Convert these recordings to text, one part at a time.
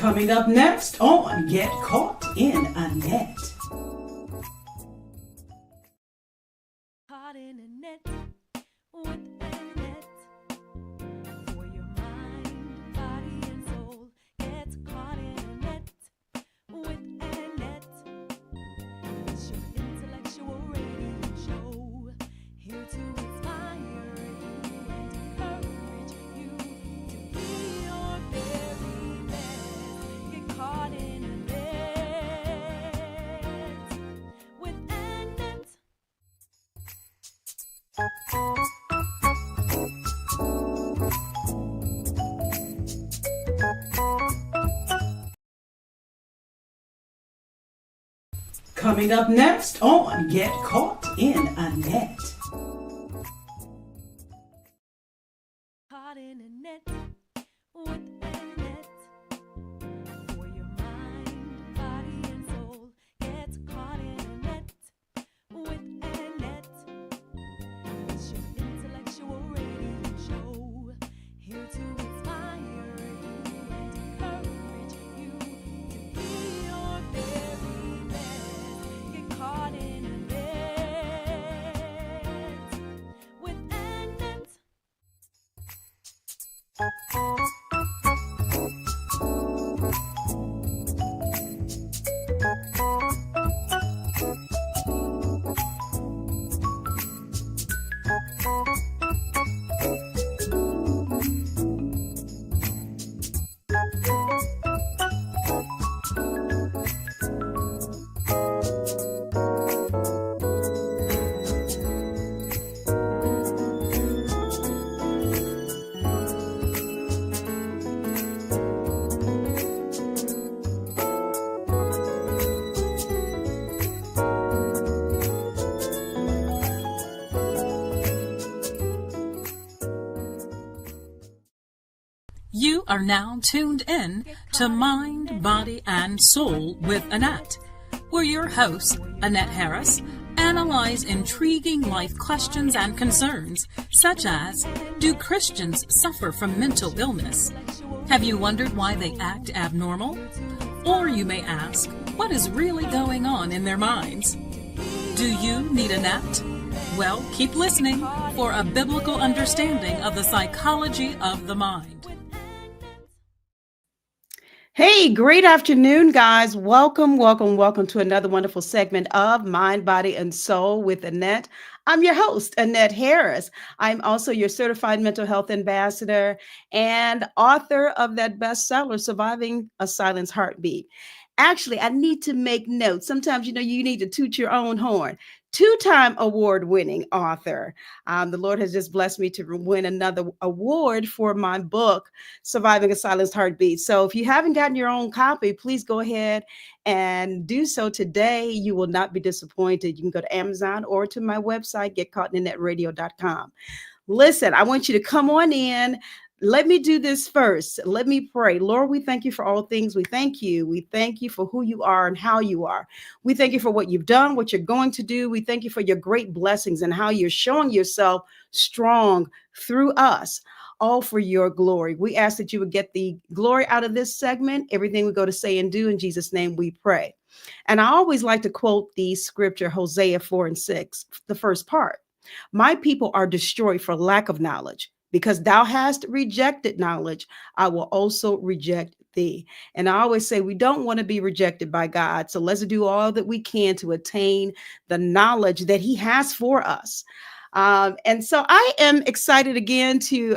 Coming up next on Get Caught in a Net. Caught in a net with a net for your mind, body, and soul. Get caught in a net with a net. It's your intellectual radio show, here to inspire you and encourage you to be your very best. Get caught in a net with a net. Coming up next on Get Caught in a Net. Caught in a net with a net for your mind, body, and soul. Get caught in a net with a net. It's your intellectual radio show, here to inspire you and encourage you to be your very best. Get caught in a net with a net. You are now tuned in to Mind, Body, and Soul with Annette, where your host, Annette Harris, analyze intriguing life questions and concerns, such as, do Christians suffer from mental illness? Have you wondered why they act abnormal? Or you may ask, what is really going on in their minds? Do you need Annette? Well, keep listening for a biblical understanding of the psychology of the mind. Hey, great afternoon, guys. Welcome to another wonderful segment of Mind, Body, and Soul with Annette. I'm your host, Annette Harris. I'm also your certified mental health ambassador and author of that bestseller, Surviving a Silent Heartbeat. Actually, I need to make notes. Sometimes, you need to toot your own horn. Two-time award-winning author. The Lord has just blessed me to win another award for my book, Surviving a Silenced Heartbeat. So if you haven't gotten your own copy, please go ahead and do so today. You will not be disappointed. You can go to Amazon or to my website, getcaughtinanetradio.com. Listen, I want you to come on in. Let me do this first. Let me pray. Lord, we thank you for all things. We thank you. We thank you for who you are and how you are. We thank you for what you've done, what you're going to do. We thank you for your great blessings and how you're showing yourself strong through us, all for your glory. We ask that you would get the glory out of this segment, everything we go to say and do. In Jesus' name we pray. And I always like to quote the scripture, Hosea 4:6, the first part. My people are destroyed for lack of knowledge. Because thou hast rejected knowledge, I will also reject thee. And I always say we don't want to be rejected by God. So let's do all that we can to attain the knowledge that he has for us. And so I am excited again to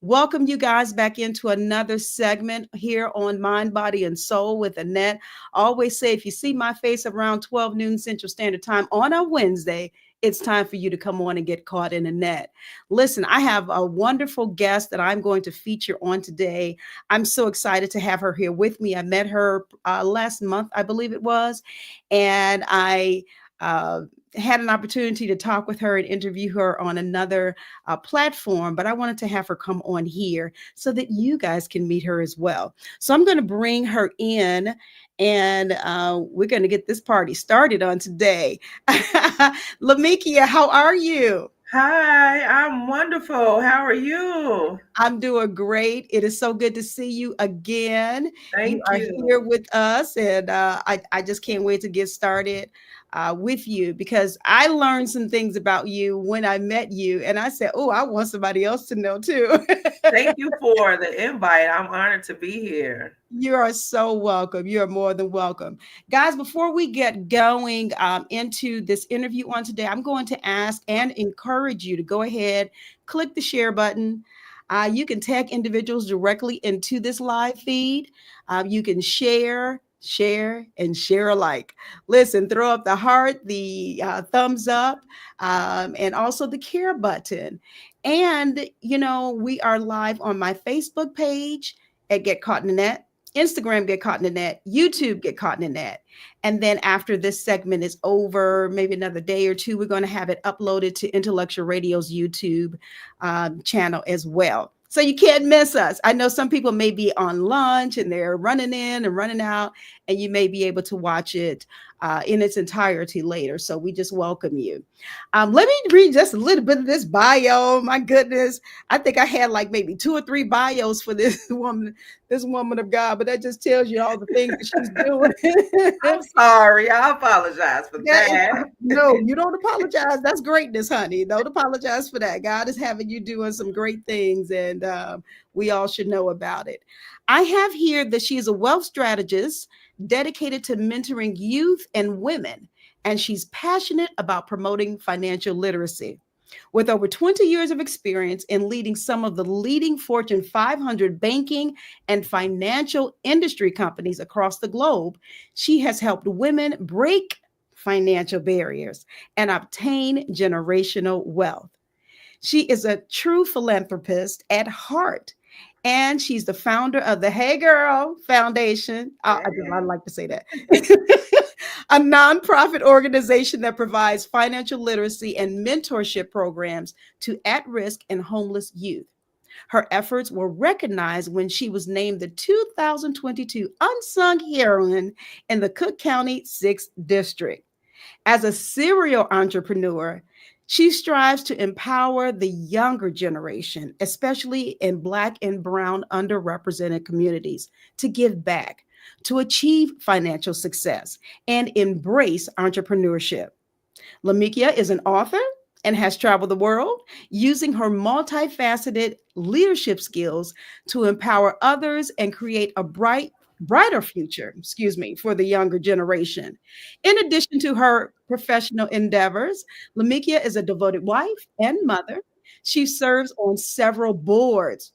welcome you guys back into another segment here on Mind, Body, and Soul with Annette. I always say if you see my face around 12 noon Central Standard Time on a Wednesday, it's time for you to come on and get caught in a net. Listen, I have a wonderful guest that I'm going to feature on today. I'm so excited to have her here with me. I met her last month, I believe it was, and I had an opportunity to talk with her and interview her on another platform, but I wanted to have her come on here so that you guys can meet her as well. So I'm going to bring her in and we're going to get this party started on today. Lamekia, how are you? Hi, I'm wonderful. How are you? I'm doing great. It is so good to see you again. You Thank are here you. with us, and I just can't wait to get started with you because I learned some things about you when I met you, and I said, "Oh, I want somebody else to know too." Thank you for the invite. I'm honored to be here. You are so welcome. You are more than welcome. Guys, before we get going into this interview on today, I'm going to ask and encourage you to go ahead, click the share button. You can tag individuals directly into this live feed. You can share, and share alike. Listen, throw up the heart, the thumbs up, and also the care button. And, we are live on my Facebook page at Get Caught in the Net. Instagram Get Caught in the Net, YouTube Get Caught in the Net. And then after this segment is over, maybe another day or two, we're going to have it uploaded to Intellectual Radio's YouTube channel as well. So you can't miss us. I know some people may be on lunch and they're running in and running out, and you may be able to watch it in its entirety later. So we just welcome you. Let me read just a little bit of this bio. My goodness, I think I had like maybe 2 or 3 bios for this woman of God, but that just tells you all the things that she's doing. I'm sorry. I apologize for That is that. no, you don't apologize. That's greatness, honey. Don't apologize for that. God is having you doing some great things, and we all should know about it. I have here that she is a wealth strategist dedicated to mentoring youth and women, and she's passionate about promoting financial literacy. With over 20 years of experience in leading some of the leading Fortune 500 banking and financial industry companies across the globe, she has helped women break financial barriers and obtain generational wealth. She is a true philanthropist at heart. And she's the founder of the Hey Girl Foundation. I Hey. like to say that. A nonprofit organization that provides financial literacy and mentorship programs to at risk and homeless youth. Her efforts were recognized when she was named the 2022 Unsung Heroine in the Cook County 6th District. As a serial entrepreneur, she strives to empower the younger generation, especially in Black and Brown underrepresented communities, to give back, to achieve financial success, and embrace entrepreneurship. Lamekia is an author and has traveled the world using her multifaceted leadership skills to empower others and create a brighter future, for the younger generation. In addition to her professional endeavors, Lamekia is a devoted wife and mother. She serves on several boards.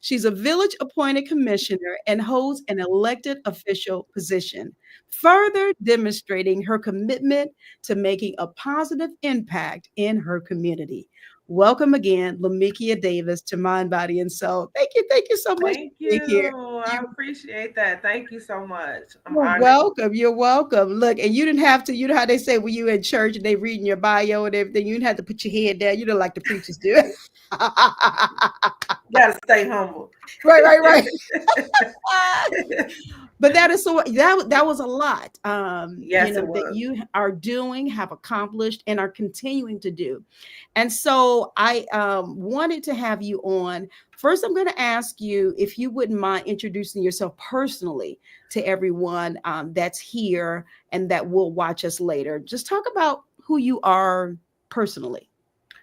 She's a village appointed commissioner and holds an elected official position, further demonstrating her commitment to making a positive impact in her community. Welcome again, Lamekia Davis, to Mind, Body, and Soul. Thank you so much Thank for being here. you. I appreciate that. Thank you so much. I'm You're honored. welcome. You're welcome. Look, and you didn't have to, you know how they say when you in church and they reading your bio and everything, you didn't have to put your head down. You know, like the preachers do. Gotta stay humble. Right, right, right. But that is so that was a lot, Yes, it that was. you are doing, have accomplished, and are continuing to do. And so I wanted to have you on. First, I'm going to ask you if you wouldn't mind introducing yourself personally to everyone that's here and that will watch us later. Just talk about who you are personally.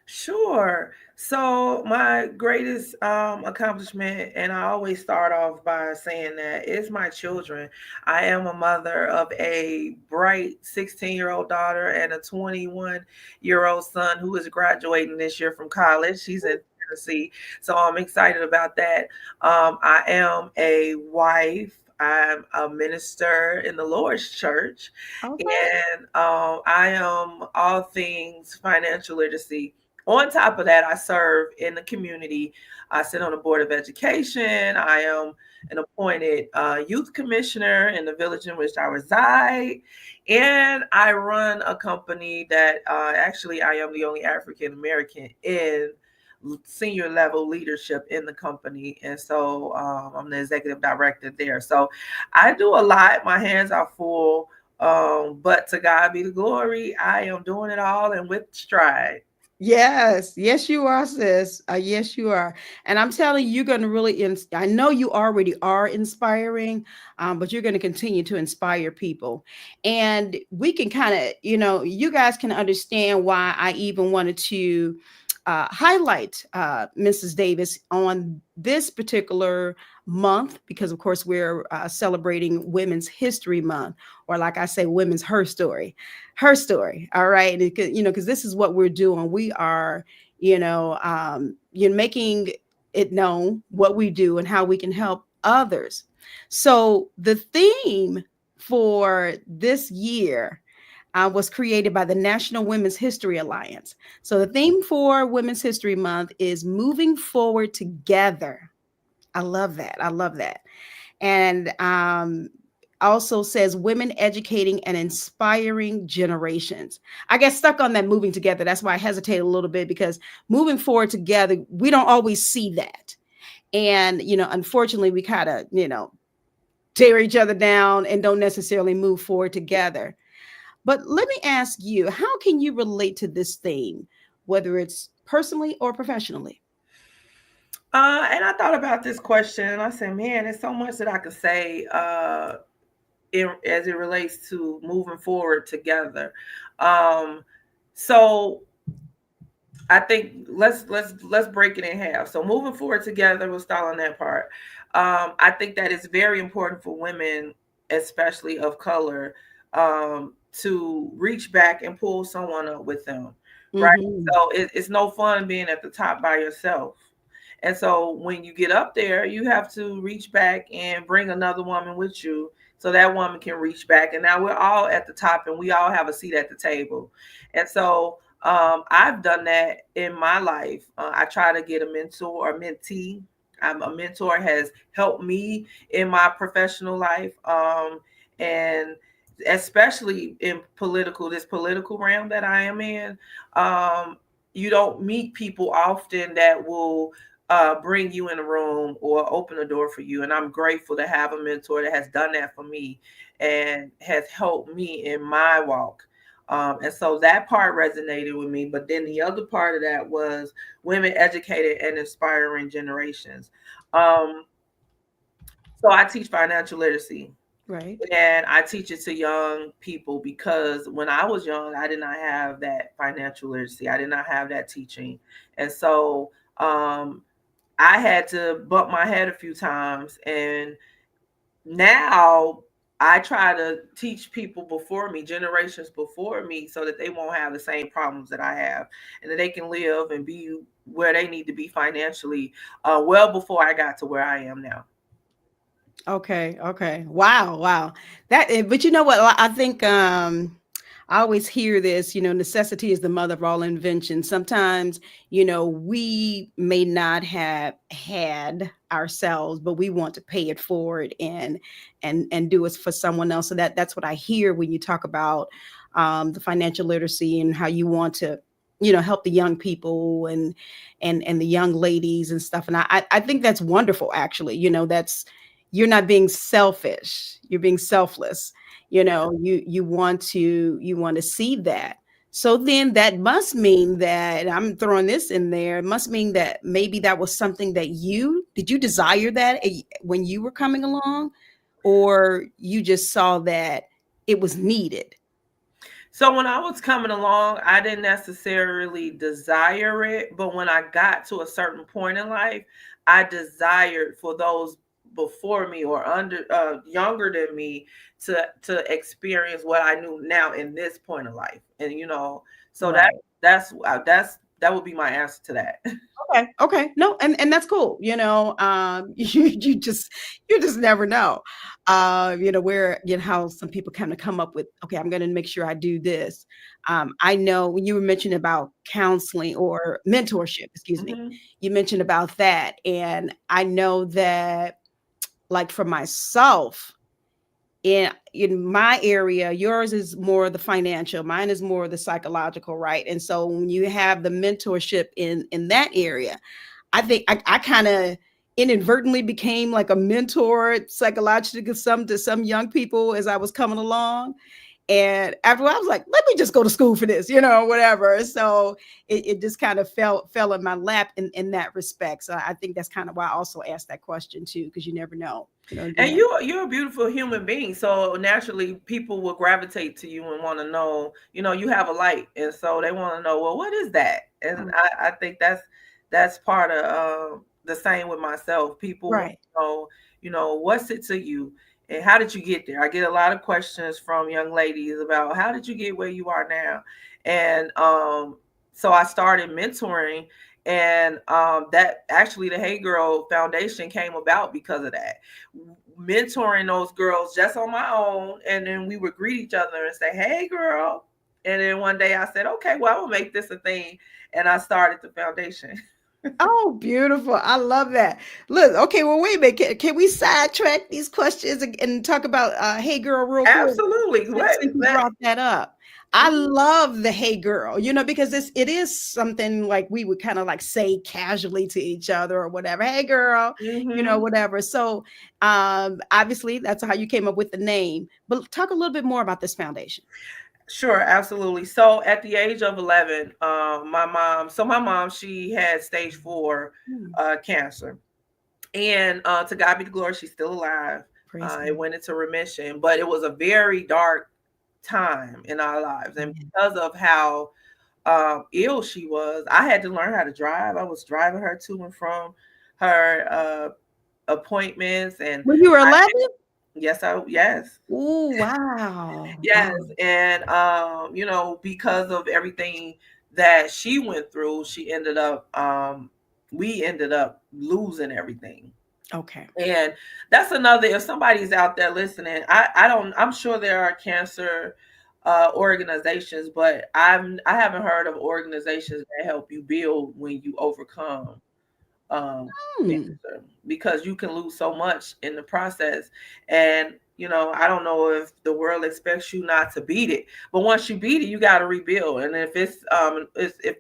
Sure. So my greatest accomplishment, and I always start off by saying that, is my children. I am a mother of a bright 16-year-old daughter and a 21-year-old son who is graduating this year from college. He's in Tennessee, so I'm excited about that. I am a wife. I'm a minister in the Lord's church, Okay. and I am all things financial literacy. On top of that, I serve in the community. I sit on the board of education. I am an appointed youth commissioner in the village in which I reside. And I run a company that actually I am the only African American in senior level leadership in the company. And so I'm the executive director there. So I do a lot. My hands are full. But to God be the glory. I am doing it all and with stride. Yes, yes, you are, sis. Yes, you are. And I'm telling you, you're going to really, I know you already are inspiring, but you're going to continue to inspire people. And we can kind of, you guys can understand why I even wanted to highlight Mrs. Davis on this particular month, because, of course, we're celebrating Women's History Month, or like I say, Women's Her Story. Her story. All right. And because this is what we're doing. We are, you're making it known what we do and how we can help others. So the theme for this year was created by the National Women's History Alliance. So the theme for Women's History Month is moving forward together. I love that. I love that. And also says women educating and inspiring generations. I get stuck on that moving together. That's why I hesitate a little bit, because moving forward together, we don't always see that. And, unfortunately, we kind of, tear each other down and don't necessarily move forward together. But let me ask you, how can you relate to this theme, whether it's personally or professionally? And I thought about this question and I said, man, there's so much that I could say as it relates to moving forward together. Um, so I think let's break it in half. So moving forward together, we'll start on that part. I think that it's very important for women, especially of color, to reach back and pull someone up with them, right? Mm-hmm. So it's no fun being at the top by yourself. And so when you get up there, you have to reach back and bring another woman with you so that woman can reach back. And now we're all at the top and we all have a seat at the table. And so I've done that in my life. I try to get a mentor or mentee. A mentor has helped me in my professional life, and especially in this political realm that I am in. You don't meet people often that will bring you in a room or open a door for you. And I'm grateful to have a mentor that has done that for me and has helped me in my walk. And so that part resonated with me. But then the other part of that was women educated and inspiring generations. Um, so I teach financial literacy Right. and I teach it to young people because when I was young, I did not have that financial literacy. I did not have that teaching. And so I had to bump my head a few times. And now I try to teach people before me, generations before me, so that they won't have the same problems that I have and that they can live and be where they need to be financially well before I got to where I am now. Okay, okay. Wow, wow. But you know what? I think I always hear this, necessity is the mother of all invention. Sometimes, we may not have had ourselves, but we want to pay it forward and do it for someone else. So that's what I hear when you talk about the financial literacy and how you want to, help the young people and the young ladies and stuff. And I think that's wonderful, actually. That's, you're not being selfish, you're being selfless. You want to see that. So then that must mean that, and I'm throwing this in there, it must mean that maybe that was something that you desire that when you were coming along, or you just saw that it was needed. So when I was coming along, I didn't necessarily desire it, but when I got to a certain point in life, I desired for those before me or under younger than me to experience what I knew now in this point of life. And so Right. that would be my answer to that. Okay. Okay. No, and that's cool. You just never know. Where, how some people kind of come up with, okay, I'm gonna make sure I do this. I know when you were mentioning about counseling or mentorship, excuse me, Mhm. you mentioned about that. And I know that, like, for myself, in my area, yours is more the financial, mine is more the psychological, right? And so when you have the mentorship in that area, I think I kind of inadvertently became like a mentor psychologically to some young people as I was coming along. And after a while, I was like, let me just go to school for this, whatever. So it just kind of fell in my lap in that respect. So I think that's kind of why I also asked that question too, because you never know, And again. you're a beautiful human being, so naturally people will gravitate to you and want to know. You have a light, and so they want to know, well, what is that? And Oh, I think that's part of the same with myself. People want right. to know, what's it to you, and how did you get there? I get a lot of questions from young ladies about how did you get where you are now, and so I started mentoring, and that actually the Hey Girl Foundation came about because of that, mentoring those girls just on my own. And then we would greet each other and say, hey, girl. And then one day I said, okay, well, I will make this a thing. And I started the foundation. Oh, beautiful. I love that. Look, okay, well, wait a minute. Can we sidetrack these questions and talk about Hey Girl real quick? Absolutely. Since you brought that up. I love the Hey Girl, because it is something like we would kind of like say casually to each other or whatever. Hey girl, Mm-hmm. whatever. So obviously that's how you came up with the name. But talk a little bit more about this foundation. Sure, absolutely. So at the age of 11, my mom, she had stage 4 Hmm, cancer. And to God be the glory, she's still alive. praise It God. went into remission, but it was a very dark time in our lives. And Yeah. because of how ill she was, I had to learn how to drive. I was driving her to and from her appointments. And When you were 11? yes. Oh, wow. Yes, Wow. and because of everything that she went through, we ended up losing everything. Okay. And that's another, if somebody's out there listening, I'm sure there are cancer organizations, but I haven't heard of organizations that help you build when you overcome um, Hmm. cancer, because you can lose so much in the process. And I don't know if the world expects you not to beat it, but once you beat it, you got to rebuild. And if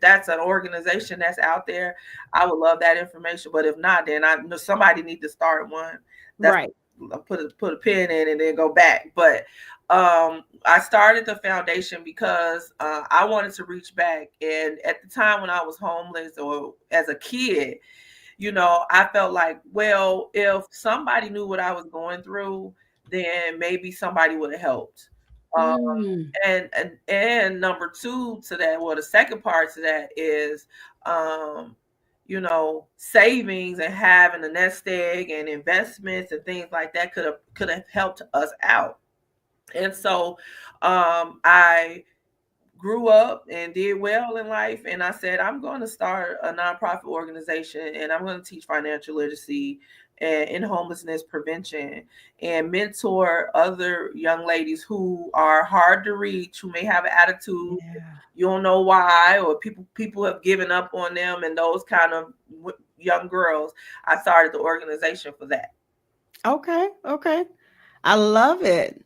that's an organization that's out there, I would love that information. But if not, then I know somebody need to start one. That's Right. put a pin in and then go back. But I started the foundation because I wanted to reach back. And at the time when I was homeless or as a kid, I felt like, well, if somebody knew what I was going through, then maybe somebody would have helped. Um, Mm. and number two to that, well, the second part to that is, savings and having a nest egg and investments and things like that could have helped us out. And so, I grew up and did well in life, and I said I'm going to start a nonprofit organization, and I'm going to teach financial literacy and in homelessness prevention, and mentor other young ladies who are hard to reach, who may have an attitude, Yeah. you don't know why, or people have given up on them, and those kind of young girls. I started the organization for that. Okay. Okay. I love it.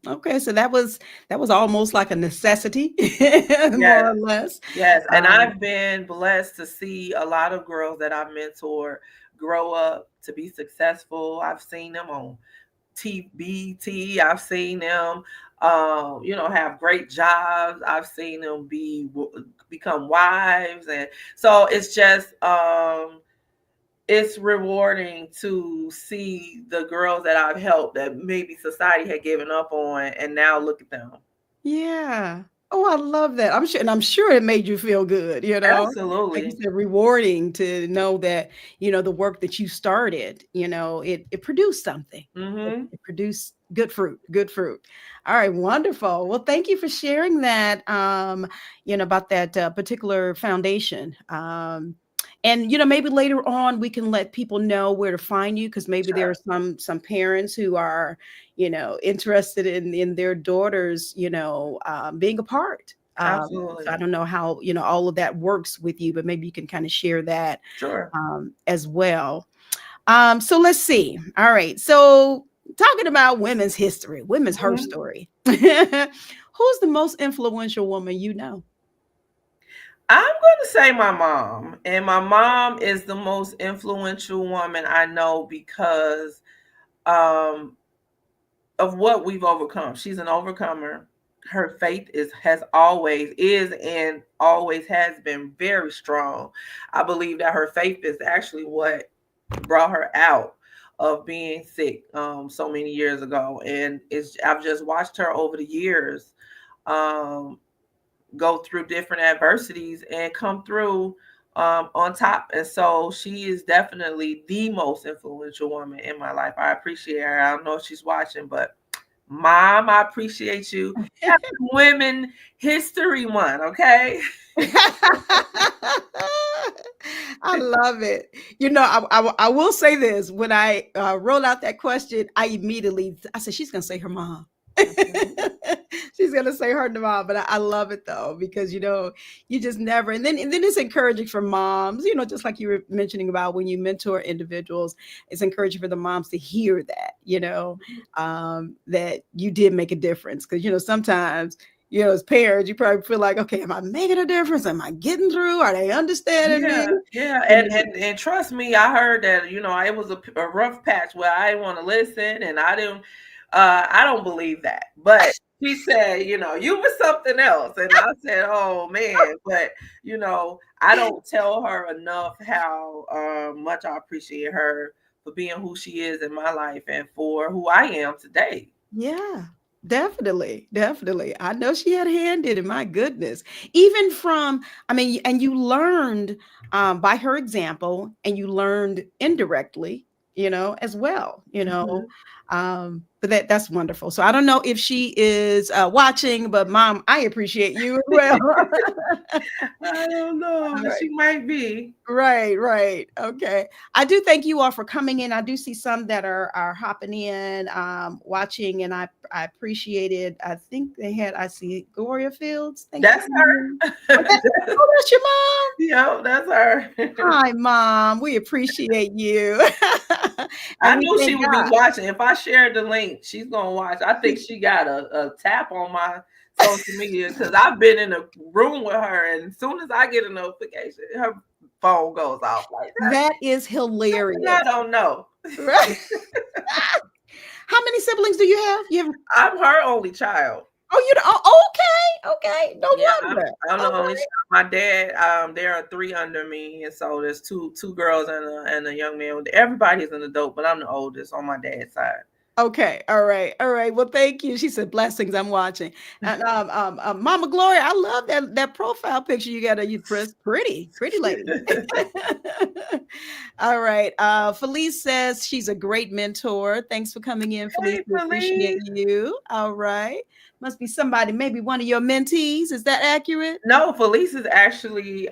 Okay, so that was almost like a necessity, Yes. more or less. Yes, and Um, I've been blessed to see a lot of girls that I've mentored grow up to be successful. I've seen them on TBT. I've seen them, have great jobs. I've seen them become wives, and so it's rewarding to see the girls that I've helped that maybe society had given up on, and now look at them. yeah. Oh, I love that. I'm sure it made you feel good, like you Absolutely. said, rewarding to know that, the work that you started, it produced something. It, Mm-hmm. it produced good fruit, good fruit. All right, wonderful. Well, thank you for sharing that, about that particular foundation. And maybe later on we can let people know where to find you, because maybe there are Sure. some parents who are interested in their daughters, being a part. So I Absolutely. don't know how, all of that works with you, but maybe you can kind of share that Sure. as well. So let's see. All right. So talking about women's history, women's her Mhm. story. Who's the most influential woman you know? I'm going to say my mom. And my mom is the most influential woman I know because um, of what we've overcome. She's an overcomer. her faith has always is and always has been very strong. I believe that her faith is actually what brought her out of being sick so many years ago, and it's I've just watched her over the years um, go through different adversities and come through on top. And so she is definitely the most influential woman in my life. I appreciate her. I don't know if she's watching, but Mom, I appreciate you. Happy Women History Month, okay? I love it. I will say this. When I rolled out that question, I said, she's going to say her mom. She's gonna say her mom, but I love it though, because you just never, and then it's encouraging for moms, just like you were mentioning about when you mentor individuals. It's encouraging for the moms to hear that, that you did make a difference, because sometimes, as parents, you probably feel like, okay, am I making a difference? Am I getting through? Are they understanding me? Yeah, and trust me, I heard that it was a rough patch where I didn't want to listen, and I don't believe that. But she said, you were something else. And I said, oh man, but I don't tell her enough how much I appreciate her for being who she is in my life and for who I am today. Yeah, definitely. Definitely. I know she had a hand in it. My goodness. Even from, I mean, and you learned by her example, and you learned indirectly, as well, Mhm. but that's wonderful. So I don't know if she is watching, but Mom, I appreciate you as well. I don't know, All but right. she might be. Right, right. Okay. I do thank you all for coming in. I do see some that are hopping in, watching, and I appreciate it. I see Gloria Fields. Thanks for That's coming in. her. That's your mom. Yep, that's her. Hi, Mom. We appreciate you. I And we knew she thank would be God. watching. If I shared the link, she's gonna watch. I think she got a tap on my social media because I've been in a room with her, and as soon as I get a notification, her phone goes off like That is that. I hilarious. don't know. Right? How many siblings do you have? You have I'm her only child. okay. Okay. No Yeah, wonder. I'm the All only right. child. My dad, there are three under me, and so there's two girls and a young man. Everybody's an adult, but I'm the oldest on my dad's side. Okay. All right. All right. Well, thank you. She said blessings. I'm watching. And Mama Gloria, I love that profile picture you got. You press pretty lady. All right. Felice says she's a great mentor. Thanks for coming in, Felice. Hey, We appreciate Felice. you. All right. Must be somebody, maybe one of your mentees. Is that accurate? No, Felice is actually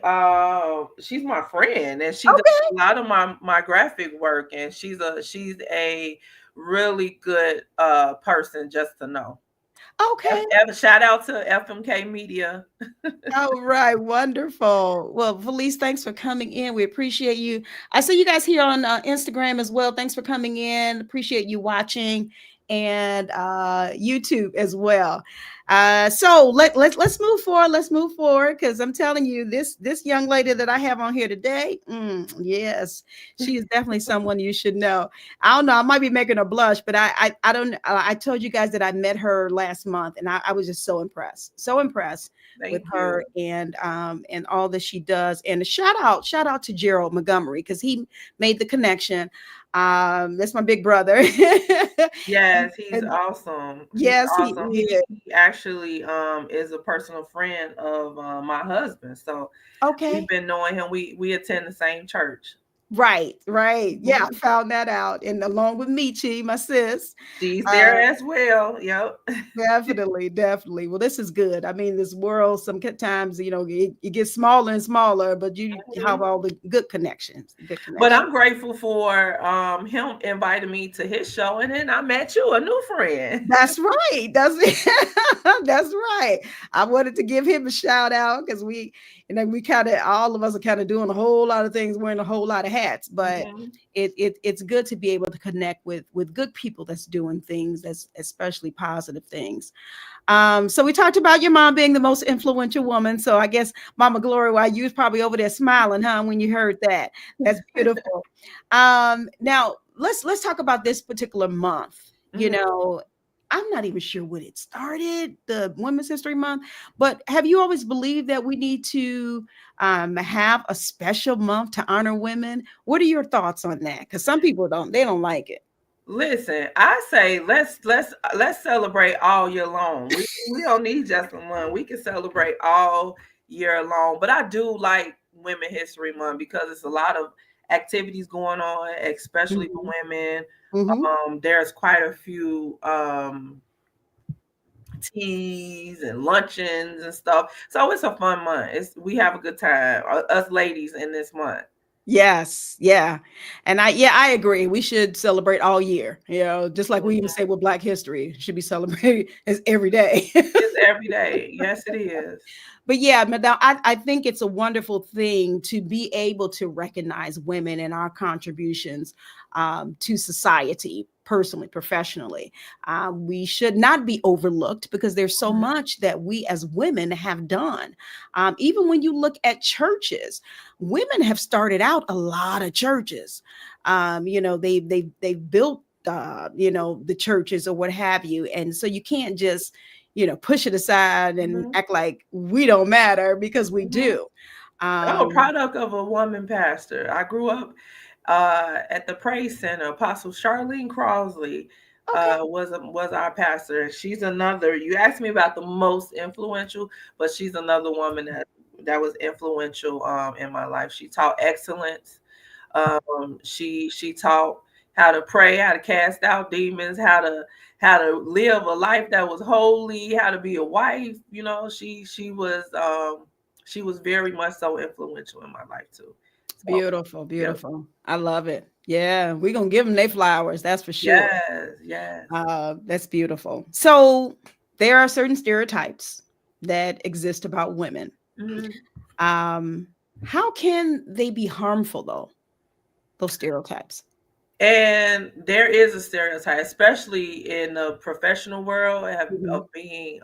she's my friend and she does Okay. a lot of my graphic work and she's a really good person just to know. Okay. Shout out to FMK Media. All right, wonderful. Well, Felice, thanks for coming in. We appreciate you. I see you guys here on Instagram as well. Thanks for coming in. Appreciate you watching, and YouTube as well. So let's move forward. Let's move forward, because I'm telling you, this young lady that I have on here today, yes, she is definitely someone you should know. I don't know. I might be making her blush, but I don't. I told you guys that I met her last month, and I was just so impressed. So impressed with Thank her, you. and all that she does. And a shout out to Gerald Montgomery, because he made the connection. That's my big brother. Yes, he's And awesome. He's yes, he awesome. is. He actually is a personal friend of my husband. So we've Okay. been knowing him. We attend the same church. Right, right. Yeah, I Mhm. found that out. And along with Michi, my sis. She's Uh, there as well. Yep. Definitely, definitely. Well, this is good. I mean, this world sometimes, it gets smaller and smaller, but you have Mhm. all the good connections, good But connections. I'm grateful for him inviting me to his show, and then I met you, a new friend. That's right. That's that's right. I wanted to give him a shout out, because we kind of, all of us are kind of doing a whole lot of things, wearing a whole lot of hats, but Mhm. it's good to be able to connect with good people that's doing things, that's especially positive things. So we talked about your mom being the most influential woman. So I guess Mama Gloria, why you was probably over there smiling, huh, when you heard that. That's beautiful. Now let's talk about this particular month. Mhm. I'm not even sure when it started, the Women's History Month. But have you always believed that we need to have a special month to honor women? What are your thoughts on that? Because some people don't like it. Listen, I say let's celebrate all year long. We don't need just a month. We can celebrate all year long. But I do like Women History Month because it's a lot of activities going on, especially for Mhm. women. Mhm. There's quite a few teas and luncheons and stuff. So it's a fun month. We have a good time, us ladies in this month. Yes, yeah. And I agree. We should celebrate all year. Just like we even say with Black History, it should be celebrated as every day. It's every day. Yes, it is. But yeah, madam, I think it's a wonderful thing to be able to recognize women and our contributions to society, personally, professionally. We should not be overlooked because there's so Mhm. much that we as women have done. Even when you look at churches, women have started out a lot of churches. They've built the churches or what have you, and so you can't just push it aside and Mhm. act like we don't matter because we Mhm. do. I'm a Um, product of a woman pastor. I grew up at the Praise Center. Apostle Charlene Crosley okay. was our pastor, and she's another. You asked me about the most influential, but she's another woman that was influential in my life. She taught excellence. She taught how to pray, how to cast out demons, how to live a life that was holy, how to be a wife. She was very much so influential in my life too. So Beautiful, yeah, beautiful. I love it. Yeah, we're gonna give them their flowers, that's for sure. yes, yes. That's beautiful. So there are certain stereotypes that exist about women. Mhm. Um, how can they be harmful though? Those stereotypes. And there is a stereotype, especially in the professional world, Mhm. of being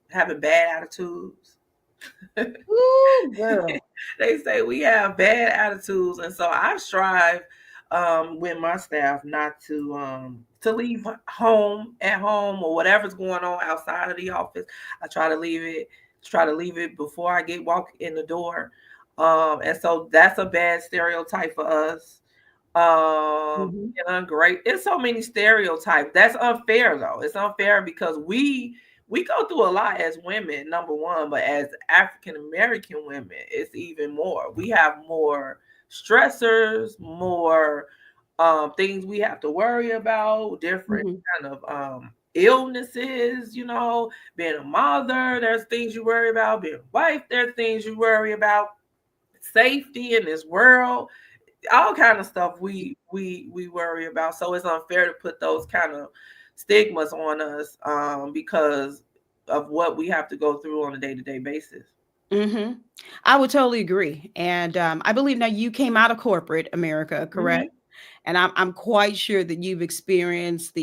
having bad attitudes. Ooh, girl. They say we have bad attitudes, and so I strive with my staff not to leave home at home or whatever's going on outside of the office. I try to leave it before I get walk in the door. And so that's a bad stereotype for us. Mhm. And great. It's so many stereotypes. That's unfair though. It's unfair because we go through a lot as women, number one, but as African American women, it's even more. We have more stressors, more things we have to worry about, different Mhm. kind of illnesses, being a mother, there's things you worry about, being a wife, there's things you worry about, safety in this world, all kind of stuff we worry about. So it's unfair to put those kind of stigmas on us because of what we have to go through on a day-to-day basis. Mhm. I would totally agree, and, I believe now you came out of corporate America, correct? Hmm. And I'm quite sure that you've experienced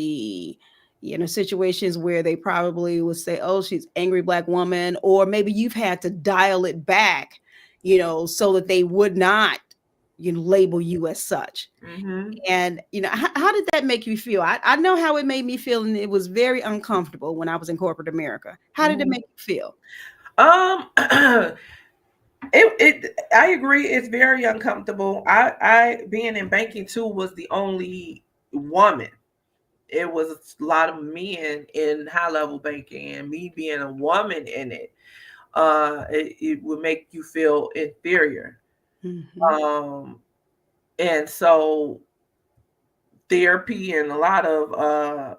situations where they probably would say, "Oh, she's angry Black woman," or maybe you've had to dial it back, so that they would not, label you as such. Hmm. And, how did that make you feel? I know how it made me feel, and it was very uncomfortable when I was in corporate America. How did it Hmm. make you feel? um I agree, it's very uncomfortable. I being in banking too was the only woman. It was a lot of men in high level banking, and me being a woman in it, it would make you feel inferior. Mhm. Um, and so therapy and a lot of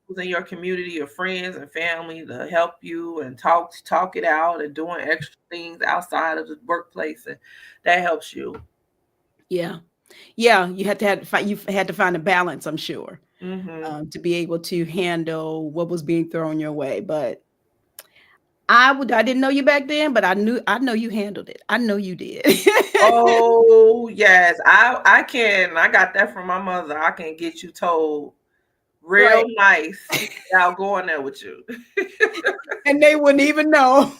within your community of friends and family to help you and talk it out and doing extra things outside of the workplace, and that helps you. Yeah. Yeah, you had to find a balance, I'm sure, Hmm. to be able to handle what was being thrown your way. But I didn't know you back then, but I know you handled it. I know you did. Oh yes, I got that from my mother. I can get you told real Right. nice without going there with you. And they wouldn't even know.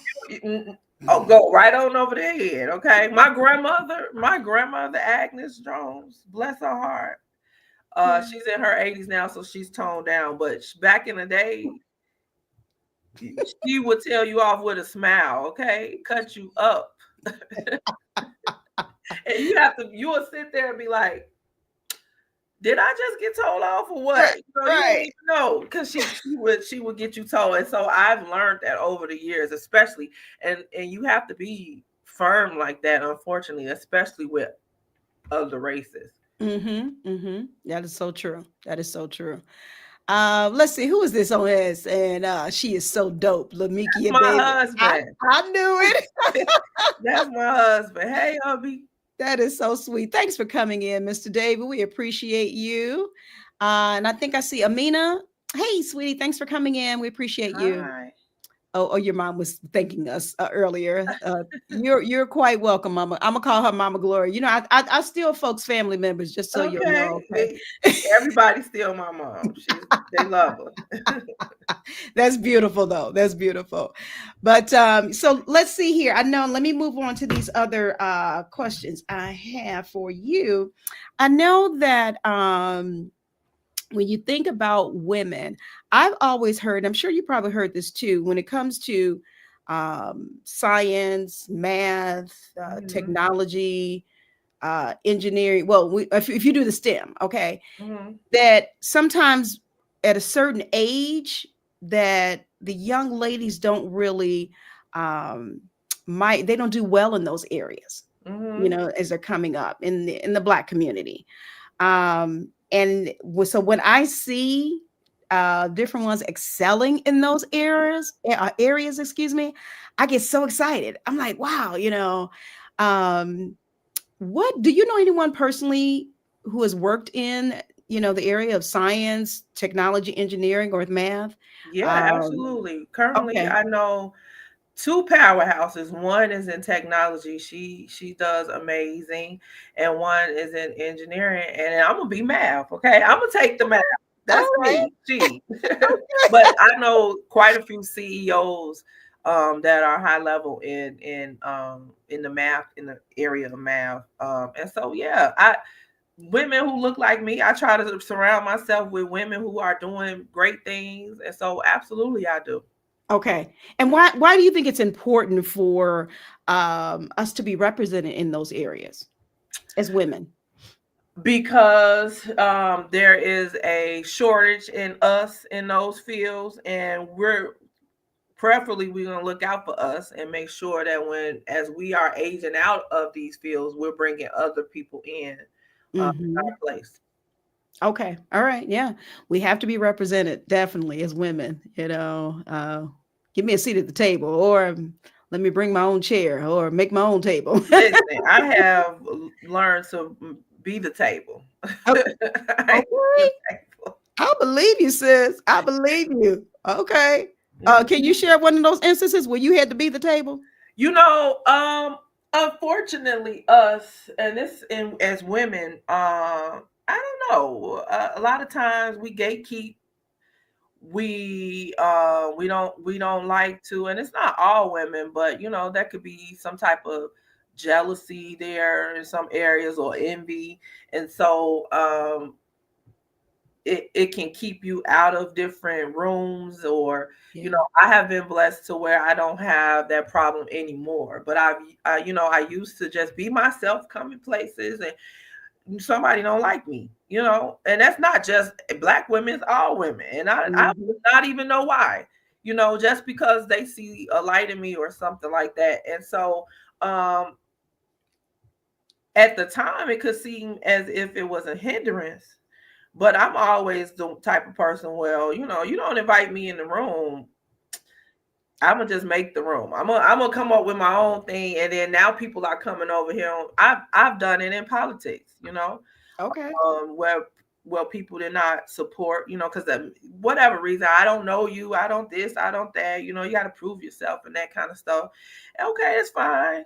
Oh, go right on over their head, okay? My grandmother Agnes Jones, bless her heart. Yeah. She's in her 80s now, so she's toned down. But back in the day, she would tell you off with a smile, okay? Cut you up. And you will sit there and be like, did I just get told off or what? Right. You won't Right. even know because she would get you told. And so I've learned that over the years, especially and you have to be firm like that, unfortunately, especially with other races. Mm-hmm. Mm-hmm. That is so true. That is so true. Let's see, who is this on this? And she is so dope. Lamekia My David. husband. I knew it. That's my husband. Hey, hubby. That is so sweet. Thanks for coming in, Mr. David. We appreciate you. And I think I see Amina. Hey, sweetie, thanks for coming in. We appreciate you. Hi. Oh, your mom was thanking us earlier. You're quite welcome, Mama. I'm gonna call her Mama Gloria. You know, I steal folks' family members just so you'll know. Okay, Everybody's still my mom. They love her. that's beautiful though. That's beautiful. But so let's see here. I know. Let me move on to these other questions I have for you. I know that when you think about women, I've always heard, I'm sure you probably heard this too, when it comes to science, math, Mhm. technology, engineering. Well, if you do the STEM, okay, Mhm. that sometimes at a certain age, that the young ladies don't really, um, they don't do well in those areas, you Mhm. know, as they're coming up in the Black community. And so when I see different ones excelling in those areas, excuse me, I get so excited. I'm like, wow, you know, um, what do you know anyone personally who has worked in, you know, the area of science, technology, engineering, or math? Yeah, Um, absolutely. Currently, okay. I know two powerhouses. One is in technology. She does amazing, and one is in engineering. And I'm gonna be math. Okay, I'm gonna take the math. All That's right. me. She. Okay. But I know quite a few CEOs that are high level in the math in the area of math. And so yeah, I women who look like me, I try to surround myself with women who are doing great things. And so absolutely I do. Okay. And why do you think it's important for us to be represented in those areas as women? Because there is a shortage in us in those fields, and we're going to look out for us and make sure that when as we are aging out of these fields, we're bringing other people in Hmm. our place. Okay. All right. Yeah. We have to be represented definitely as women, you know. Give me a seat at the table, or let me bring my own chair or make my own table. Listen, I have learned to be the table. Okay. I am the Okay. table. I believe you, sis. I believe you. Okay. Can you Mhm. share one of those instances where you had to be the table? You know, unfortunately, us and this, and as women, I don't know. A lot of times we gatekeep. We don't like to, and it's not all women, but you know, that could be some type of jealousy there in some areas or envy, and so it can keep you out of different rooms or you Yeah. know, I have been blessed to where I don't have that problem anymore, but you know, I used to just be myself, coming places, and somebody don't like me, you know, and that's not just Black women, it's all women, and I would Hmm. not even know why, you know, just because they see a light in me or something like that. And so um at the time it could seem as if it was a hindrance, but I'm always the type of person, well, you know, you don't invite me in the room, I'm gonna just make the room. I'm gonna come up with my own thing, and then now people are coming over here. I've done it in politics, you know, Okay. where people did not support, you know, because whatever reason, I don't know you, I don't this, I don't that, you know, you got to prove yourself and that kind of stuff. Okay, it's fine.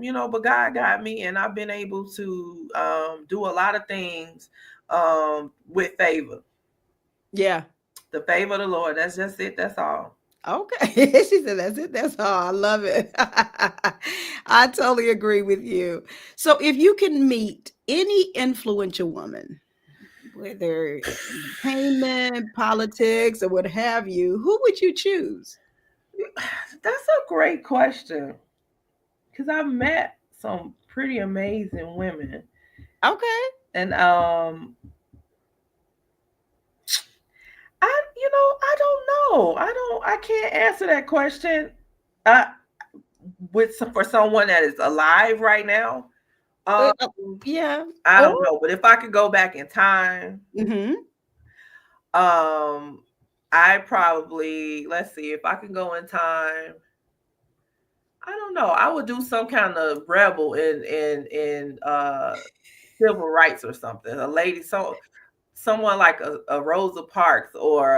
You know, but God got me, and I've been able to do a lot of things with favor. Yeah. The favor of the Lord. That's just it. That's all. Okay. She said, that's it. That's all. I love it. I totally agree with you. So, if you can meet any influential woman, whether entertainment, politics, or what have you, who would you choose? That's a great question because I've met some pretty amazing women, Okay. and I don't know. I can't answer that question. Uh, for someone that is alive right now, Uh, um, uh, yeah. I Or don't know. But if I could go back in time, hmm um, I probably, let's see, if I can go in time, I don't know. I would do some kind of rebel in civil rights or something. A lady, someone like a Rosa Parks or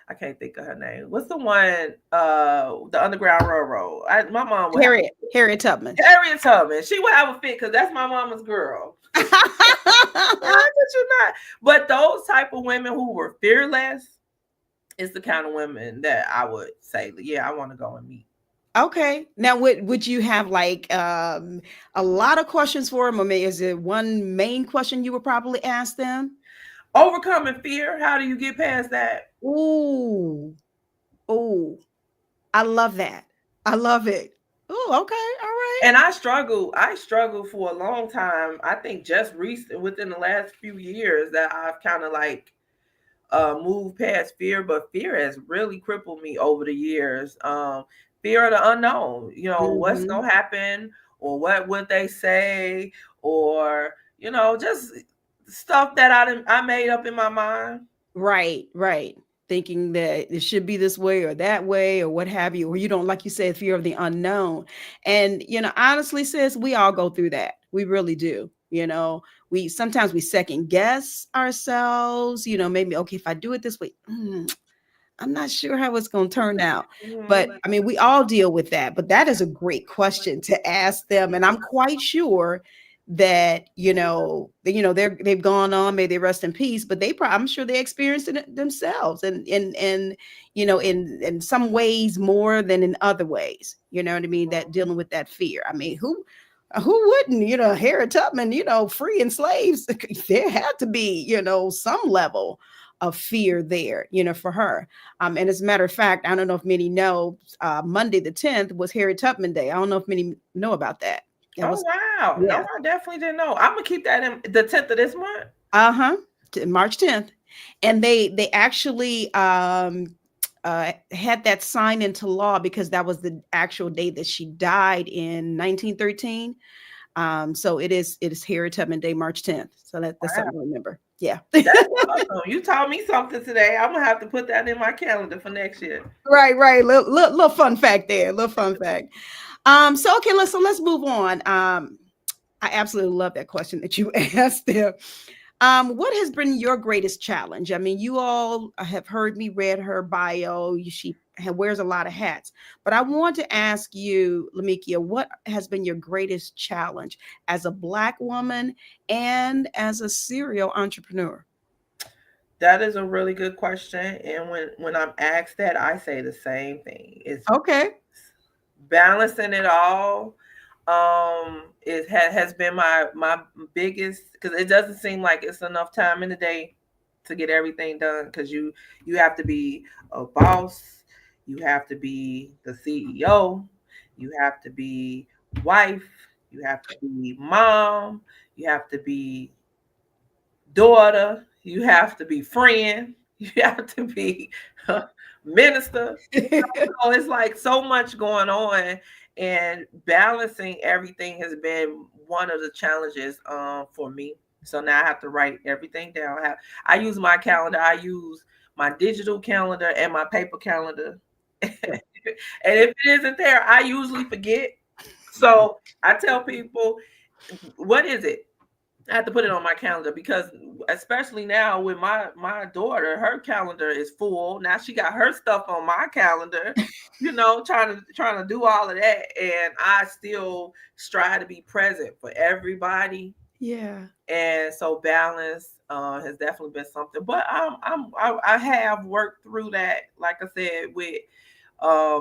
I can't think of her name. What's the one? The Underground Railroad. My mom would have Harriet Tubman. Harriet Tubman. She would have a fit because that's my mama's girl. How could you not? But those type of women who were fearless is the kind of women that I would say, yeah, I want to go and meet. Okay. Now, would you have like a lot of questions for them, or maybe is it one main question you would probably ask them? Overcoming fear. How do you get past that? Ooh, ooh, I love that. I love it. Oh, okay, all right. And I struggle. I struggled for a long time. I think just recent within the last few years that I've kind of like moved past fear, but fear has really crippled me over the years. Fear of the unknown. What's Hmm. gonna happen, or what would they say, or just stuff that I made up in my mind. Right, right. Thinking that it should be this way or that way or what have you, or you don't, like you said, fear of the unknown. And, honestly, sis, we all go through that. We really do. We sometimes we second guess ourselves, maybe, okay, if I do it this way, I'm not sure how it's going to turn out. Mhm. But I mean, we all deal with that. But that is a great question to ask them. And I'm quite sure that, they've gone on, may they rest in peace, but I'm sure they experienced it themselves and in some ways more than in other ways. You know what I mean? That dealing with that fear. I mean, who wouldn't, Harriet Tubman, freeing slaves, there had to be, some level of fear there, for her. And as a matter of fact, I don't know if many know, Monday the 10th was Harriet Tubman Day. I don't know if many know about that. It Oh was, wow! No, yeah, I definitely didn't know. I'm gonna keep that in the 10th of this month. uh-huh, March 10th. And they actually had that signed into law because that was the actual day that she died in 1913. So it is Harriet Tubman Day, March 10th. So that's Wow, something to remember. Yeah. that's awesome. You taught me something today. I'm gonna have to put that in my calendar for next year. Right, right. Little fun fact there. Little fun fact. So okay, let's move on. I absolutely love that question that you asked there. What has been your greatest challenge? I mean, you all have heard me read her bio. She wears a lot of hats, but I want to ask you, Lamekia, what has been your greatest challenge as a Black woman and as a serial entrepreneur? That is a really good question. And when I'm asked that, I say the same thing. It's Okay. balancing it all. It has been my biggest, because it doesn't seem like it's enough time in the day to get everything done. Because you have to be a boss, you have to be the CEO, you have to be wife, you have to be mom, you have to be daughter, you have to be friend, you have to be minister. So it's like so much going on, and balancing everything has been one of the challenges for me. So now I have to write everything down. I use my calendar. I use my digital calendar and my paper calendar. And if it isn't there, I usually forget. So I tell people, what is it? I have to put it on my calendar because especially now with my daughter, her calendar is full. Now she got her stuff on my calendar, trying to do all of that, and I still strive to be present for everybody. Yeah. And so balance has definitely been something. But I have worked through that, like I said, with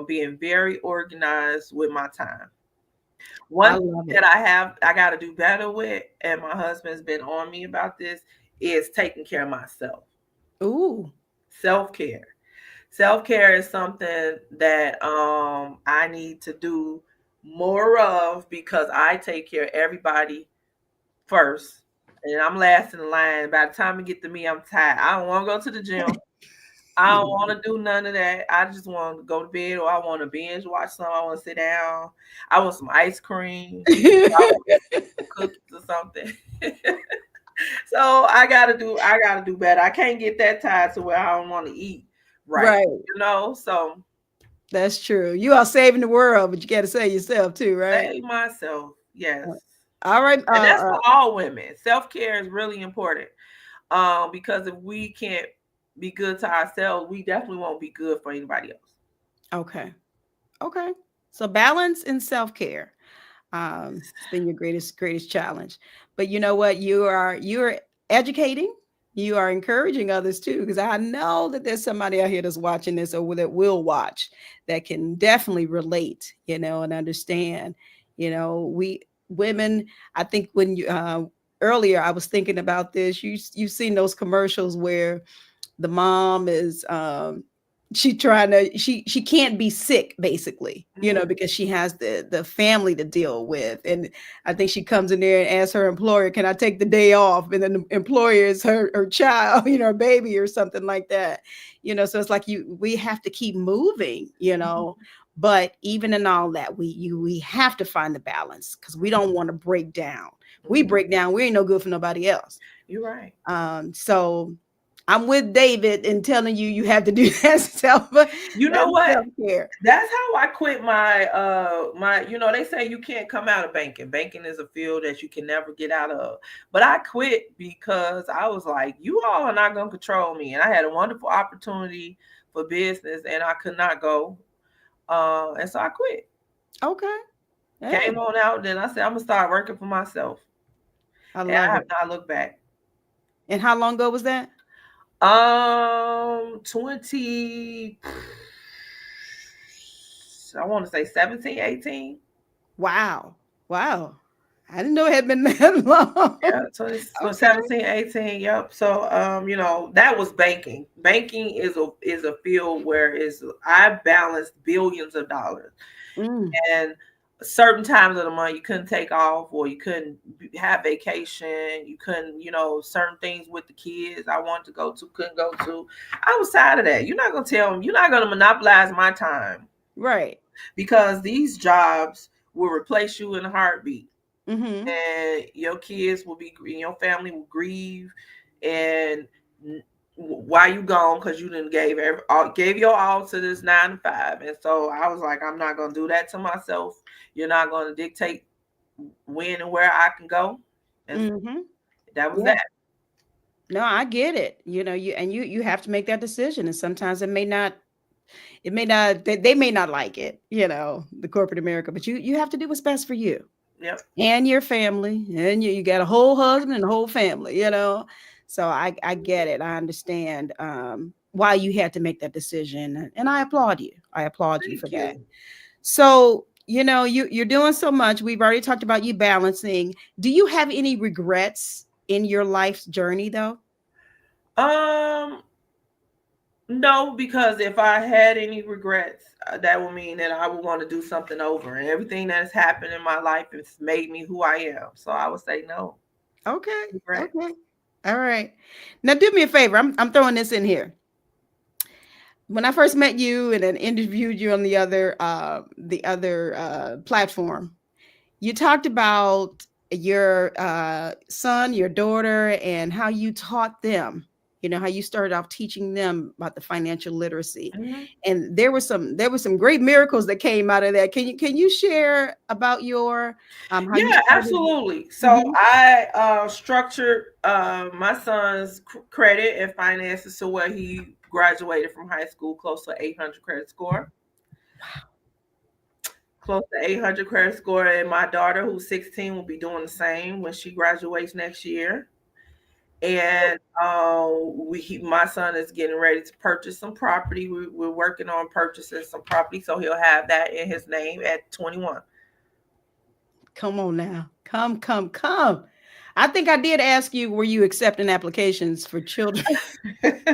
being very organized with my time. One I thing love that it. I got to do better with, and my husband's been on me about this, is taking care of myself. Ooh. Self care. Self care is something that I need to do more of because I take care of everybody first, and I'm last in the line. By the time it get to me, I'm tired. I don't want to go to the gym. I don't want to do none of that. I just want to go to bed, or I want to binge watch some. I want to sit down. I want some ice cream. I want some cookies or something. So I gotta do better. I can't get that tired to where I don't want to eat right. Right. So That's true. You are saving the world, but you got to save yourself too, right? save myself. Yes. All right. And that's for all women. Self-care is really important. Because if we can't be good to ourselves, we definitely won't be good for anybody else. Okay. Okay. So balance and self-care. It's been your greatest challenge. But you know what? You're educating. You are encouraging others too, because I know that there's somebody out here that's watching this or that will watch that can definitely relate, and understand. We women. I think when you earlier, I was thinking about this. You've seen those commercials where the mom is she can't be sick basically, because she has the family to deal with. And I think she comes in there and asks her employer, can I take the day off? And then the employer is her child, her baby or something like that. So it's like we have to keep moving. But even in all that, we have to find the balance, because we don't want to break down. We break down, we ain't no good for nobody else. You're right. So I'm with David in telling you have to do that You know what? self-care. That's how I quit my they say you can't come out of banking. Banking is a field that you can never get out of. But I quit because I was like, you all are not gonna control me. And I had a wonderful opportunity for business and I could not go. And so I quit. Okay. Hey, Came on out, then I said I'm gonna start working for myself. I And I love have it. not looked back. And how long ago was that? 20, I want to say 17, 18. Wow. I didn't know it had been that long. Yeah, so Okay. 17, 18. Yep. So that was banking. Banking is a field where I balanced billions of dollars. Mm, And certain times of the month you couldn't take off, or you couldn't have vacation, you couldn't, certain things with the kids I wanted to go to, couldn't go to. I was tired of that. You're not gonna tell them, you're not gonna monopolize my time, right. because these jobs will replace you in a heartbeat. Mm-hmm. And your kids will be, your family will grieve, and why you gone, because you didn't gave your all to this 9 to 5. And so I was like, I'm not gonna do that to myself. You're not gonna dictate when and where I can go. And Mm-hmm. that was Yeah. that. No, I get it. You have to make that decision. And sometimes they may not like it, the corporate America, but you have to do what's best for you Yep. and your family. And you got a whole husband and a whole family. So I get it. I understand why you had to make that decision. And I applaud you. I applaud you for Thank that. you. So, you're doing so much. We've already talked about you balancing. Do you have any regrets in your life's journey though? Um, no, because if I had any regrets, that would mean that I would want to do something over. And everything that has happened in my life has made me who I am. So I would say no Okay. regret. Okay. All right. Now do me a favor. I'm throwing this in here. When I first met you and then interviewed you on the other platform, you talked about your son, your daughter, and how you taught them. How you started off teaching them about the financial literacy, Mm-hmm. and there were some great miracles that came out of that. Can you share about your how you Yeah, started? absolutely. So Mhm. I structured my son's credit and finances to where he graduated from high school close to 800 credit score. Close to 800 credit score. And my daughter, who's 16, will be doing the same when she graduates next year. And my son is getting ready to purchase some property. We're working on purchasing some property, so he'll have that in his name at 21. Come on now. Come. I think I did ask you, were you accepting applications for children? That's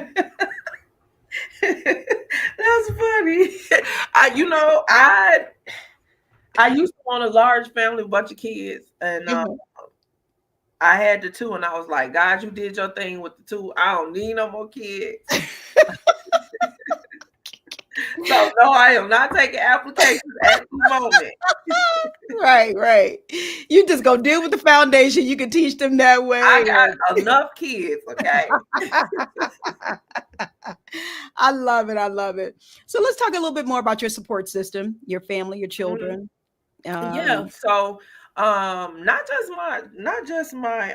funny. I used to want a large family, bunch of kids, and Mhm. I had the two, and I was like, God, you did your thing with the two. I don't need no more kids. So no, I am not taking applications at the moment. Right. You just go deal with the foundation. You can teach them that I way. got enough kids, okay? I love it. I love it. So let's talk a little bit more about your support system, your family, your Mhm. children. Yeah. Um, So, not just my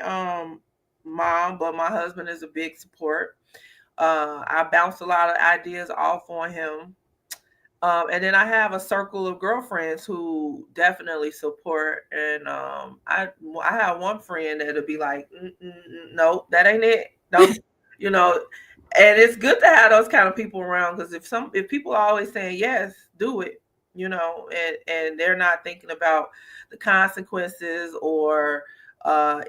mom, but my husband is a big support. I bounce a lot of ideas off on him. And then I have a circle of girlfriends who definitely support. And I have one friend that'll be like, "No, that ain't it. Don't you know?" And it's good to have those kind of people around because if people are always saying yes, do it, and they're not thinking about the consequences or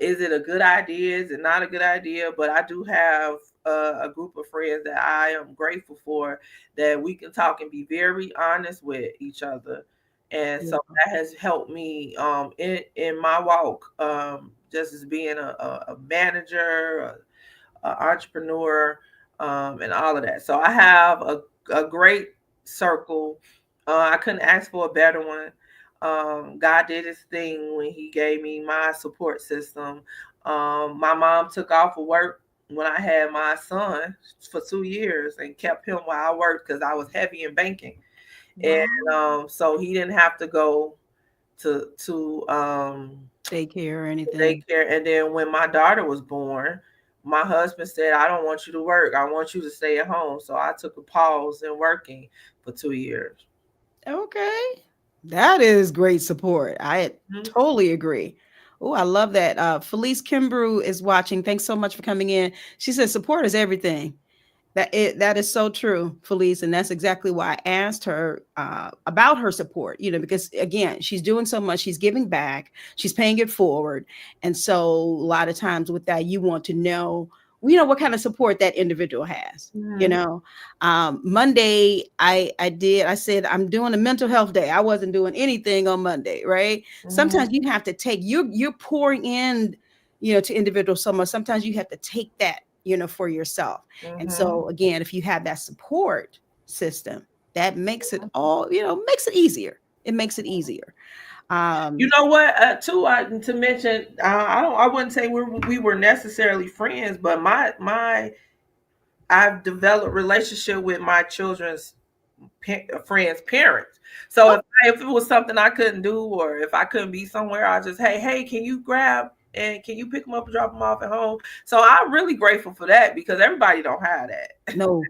is it a good idea? Is it not a good idea? But I do have a group of friends that I am grateful for that we can talk and be very honest with each other. And yeah. so that has helped me in my walk, just as being a manager, a entrepreneur, and all of that. So I have a great circle. I couldn't ask for a better one. God did his thing when he gave me my support system. My mom took off of work when I had my son for 2 years and kept him while I worked because I was heavy in banking, Wow. and so he didn't have to go to Daycare or anything. daycare. And then when my daughter was born, my husband said, "I don't want you to work. I want you to stay at home." So I took a pause in working for 2 years. Okay. That is great support. I Mhm. totally agree. Oh, I love that. Felice Kimbrew is watching. Thanks so much for coming in. She says support is everything. That is so true, Felice, and that's exactly why I asked her about her support. Because again, she's doing so much, she's giving back, she's paying it forward, and so a lot of times with that, you want to know, what kind of support that individual has. Mhm. Monday, I said I'm doing a mental health day. I wasn't doing anything on Monday, right? Mhm. Sometimes you have to take you're pouring in, to individuals so much. Sometimes you have to take that, for yourself. And Mhm. so again, if you have that support system, that makes it all, makes it easier. It makes it easier. You Um, know what? Too, to mention, I wouldn't say we were necessarily friends, but my I've developed relationship with my children's friends' parents. So oh, if it was something I couldn't do, or if I couldn't be somewhere, I just, hey, can you grab and can you pick them up and drop them off at home? So I'm really grateful for that because everybody don't have that. no,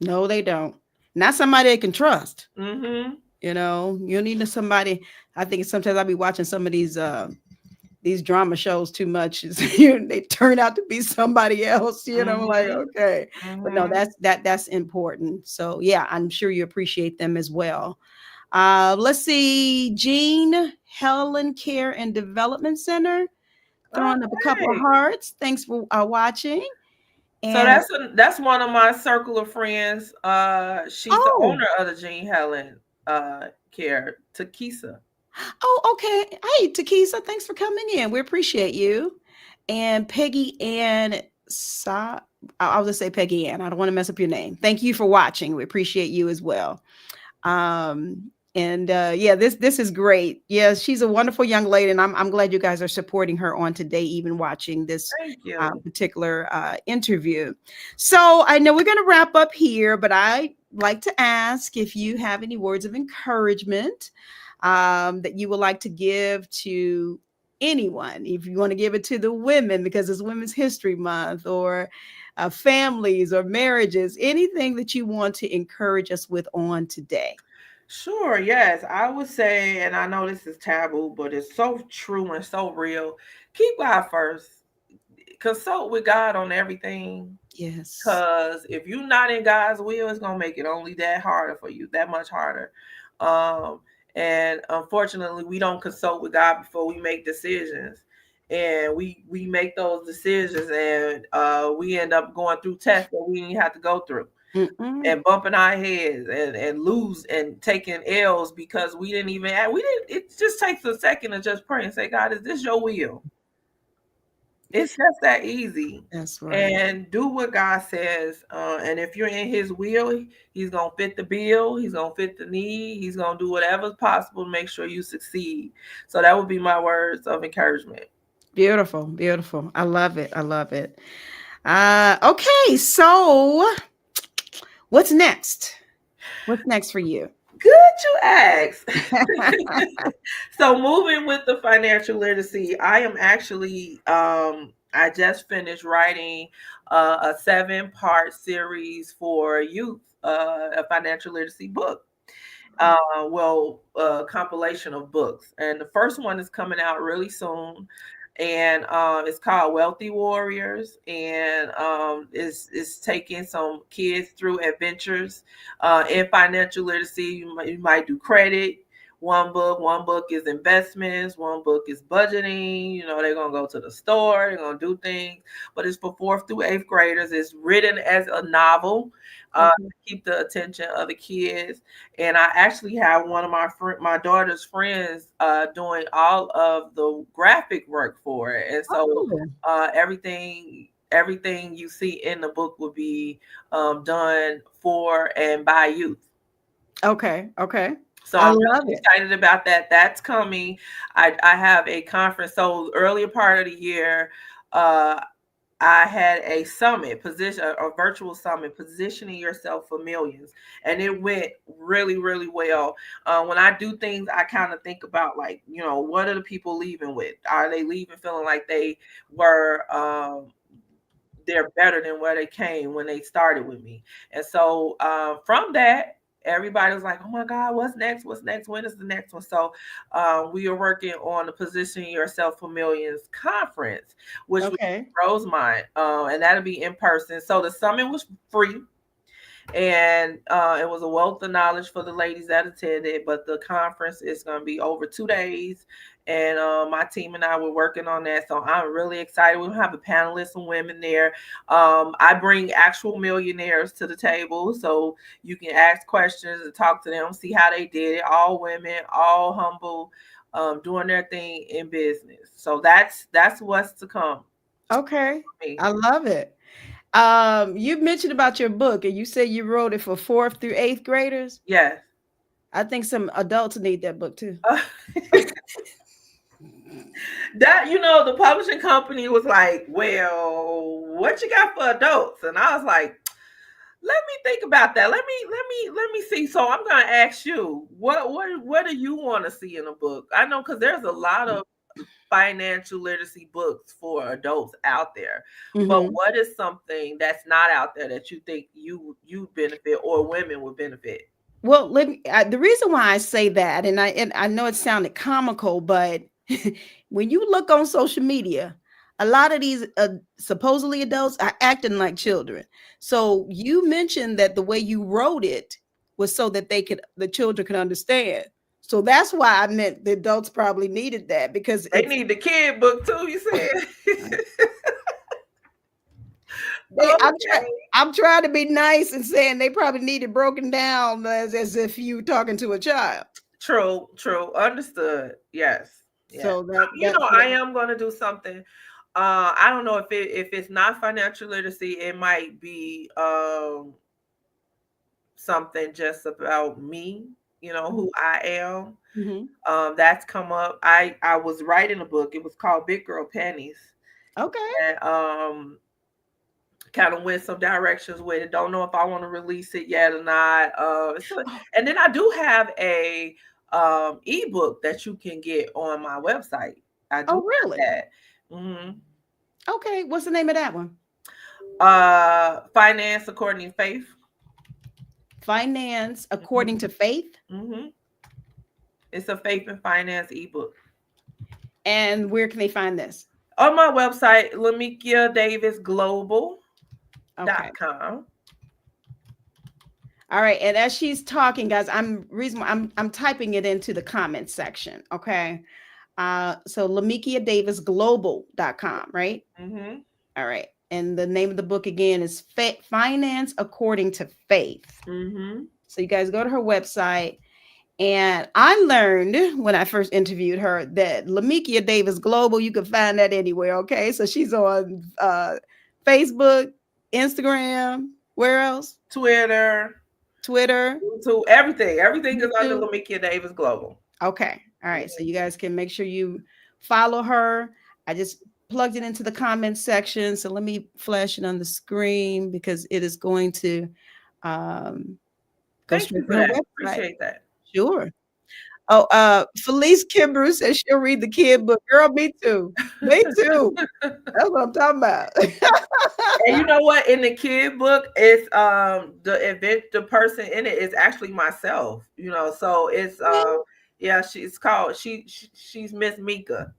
no, they don't. Not somebody they can trust. Mhm. You need somebody. I think sometimes I'll be watching some of these drama shows too much. They turn out to be somebody else. Like, Mhm. okay, but no, Mhm. that's important. So yeah, I'm sure you appreciate them as well. Let's see, Jean Helen Care and Development Center All throwing up a couple of right. hearts. Thanks for watching. So And that's one of my circle of friends. She's the oh, owner of the Jean Helen Care, Takisa. oh, okay. Hey, Takisa, thanks for coming in. We appreciate you. And Peggy Ann I'll just say Peggy Ann. I don't want to mess up your name. Thank you for watching. We appreciate you as well. And yeah, this is great. Yeah, she's a wonderful young lady, and I'm glad you guys are supporting her on today, even watching this Thank you. particular interview. So I know we're going to wrap up here, but I like to ask if you have any words of encouragement that you would like to give to anyone. If you want to give it to the women because it's Women's History Month, or families or marriages, anything that you want to encourage us with on today. Sure, yes. I would say, and I know this is taboo, but it's so true and so real. Keep God first. Consult with God on everything. Yes. Because if you're not in God's will, it's gonna make it only that harder for you, that much harder. Um, And unfortunately, we don't consult with God before we make decisions. And we make those decisions, and we end up going through tests that we didn't have to go through, Mm-mm. and bumping our heads and lose and taking L's because we didn't even we didn't. It just takes a second to just pray and say, God, is this your will? It's just that easy. That's right. And do what God says. And if you're in His will, He's gonna fit the bill. He's gonna fit the need. He's gonna do whatever's possible to make sure you succeed. So that would be my words of encouragement. Beautiful, beautiful. I love it. I love it. Okay, so what's next? What's next for you? Good you ask. So moving with the financial literacy, I am actually I just finished writing a 7-part series for youth, a financial literacy book. Compilation of books, and the first one is coming out really soon, and it's called Wealthy Warriors, and it's taking some kids through adventures in financial literacy. You might do credit. One book is investments. One book is budgeting. You know, they're gonna go to the store. They're gonna do things, but it's for 4th through 8th graders. It's written as a novel to keep the attention of the kids. And I actually have one of my daughter's friends doing all of the graphic work for it, and so everything you see in the book will be done for and by youth. Okay. So I I'm love really it. excited about that. That's coming. I have a conference. So earlier part of the year, uh, I had a summit position, a virtual summit, positioning yourself for millions, and it went really, really well. When I do things, I kind of think about, like, you know, what are the people leaving with? Are they leaving feeling like they were they're better than where they came when they started with me? And so from that, everybody was like, "Oh my God, what's next? What's next? When is the next one?" So we are working on the Positioning Yourself for Millions conference, which was Okay. Rosemont, and that'll be in person. So the summit was free, and it was a wealth of knowledge for the ladies that attended. But the conference is going to be over 2 days, and my team and I were working on that, so I'm really excited. We'll have a panelist of women there. I bring actual millionaires to the table, so you can ask questions and talk to them, see how they did it. All women, all humble, doing their thing in business. So that's what's to come Okay. for me. I love it. You mentioned about your book, and you said you wrote it for 4th through 8th graders. Yes. I think some adults need that book too. That, the publishing company was like, "Well, what you got for adults?" And I was like, "Let me think about that. Let me see." So I'm gonna ask you, what do you want to see in a book? I know, because there's a lot of financial literacy books for adults out there, but Mhm. what is something that's not out there that you think you benefit or women would benefit? Well, the reason why I say that, and I know it sounded comical, but when you look on social media, a lot of these supposedly adults are acting like children. So you mentioned that the way you wrote it was so that the children could understand. So that's why I meant the adults probably needed that, because They it's need the kid book too, you said. they. Okay. I'm trying to be nice and saying they probably need it broken down as if you talking to a child. True. Understood. Yes. Yes. So that's I am going to do something. I don't know if it's not financial literacy, it might be something just about me, who I am. Mhm. That's come up. I was writing a book. It was called Big Girl Panties, Okay. and kind of went some directions with it. Don't know if I want to release it yet or not. And then I do have a ebook that you can get on my website. I do Oh, have really? that. Hmm. Okay. What's the name of that one? Finance According to Faith. Finance Hmm. According to Faith. Hmm. It's a faith and finance ebook. And where can they find this? On my website, Lamekia Davis Global. Okay. .com. All right. And as she's talking, guys, I'm typing it into the comment section. Okay. So LamekiaDavisGlobal.com, right? Mm-hmm. All right. And the name of the book again is Finance According to Faith. Mm-hmm. So you guys go to her website. And I learned when I first interviewed her that Lamekia Davis Global, you can find that anywhere. Okay. So she's on Facebook, Instagram, where else? Twitter, Twitter, YouTube, everything. Everything is under YouTube. Lamekia Davis Global. Okay. All right. So you guys can make sure you follow her. I just plugged it into the comments section. So let me flash it on the screen because it is going to go Thank you straight for to her that. website. Appreciate that. Sure. Oh, Felice Kimbrough says she'll read the kid book. Girl, me too. Me too. That's what I'm talking about. And you know what? In the kid book, it's the person in it is actually myself. So it's yeah, she's Miss Mika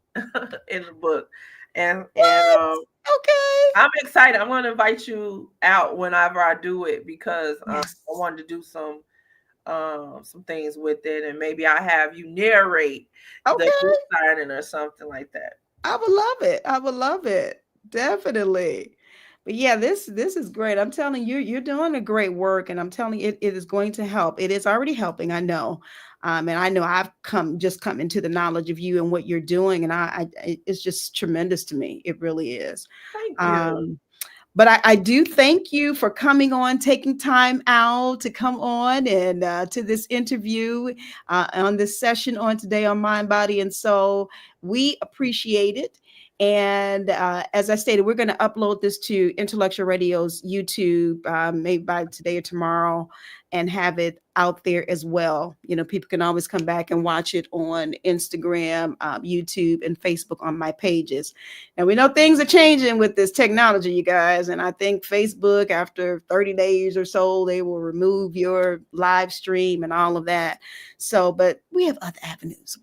in the book. And What? Okay. I'm excited. I'm gonna invite you out whenever I do it because Yes. I wanted to do some things with it, and maybe I have you narrate the Okay. book signing or something like that. I would love it. I would love it. Definitely. But yeah, this is great. I'm telling you, you're doing a great work, and I'm telling you, it is going to help. It is already helping, I know. And I know I've come into the knowledge of you and what you're doing, and it's just tremendous to me. It really is. Thank you. Um, but I do thank you for coming on, taking time out to come on and to this interview on this session on today on Mind, Body, and Soul. We appreciate it. And as I stated, we're going to upload this to Intellectual Radio's YouTube maybe by today or tomorrow and have it out there as well. People can always come back and watch it on Instagram, YouTube, and Facebook on my pages. And we know things are changing with this technology, you guys. And I think Facebook, after 30 days or so, they will remove your live stream and all of that. So, but we have other avenues.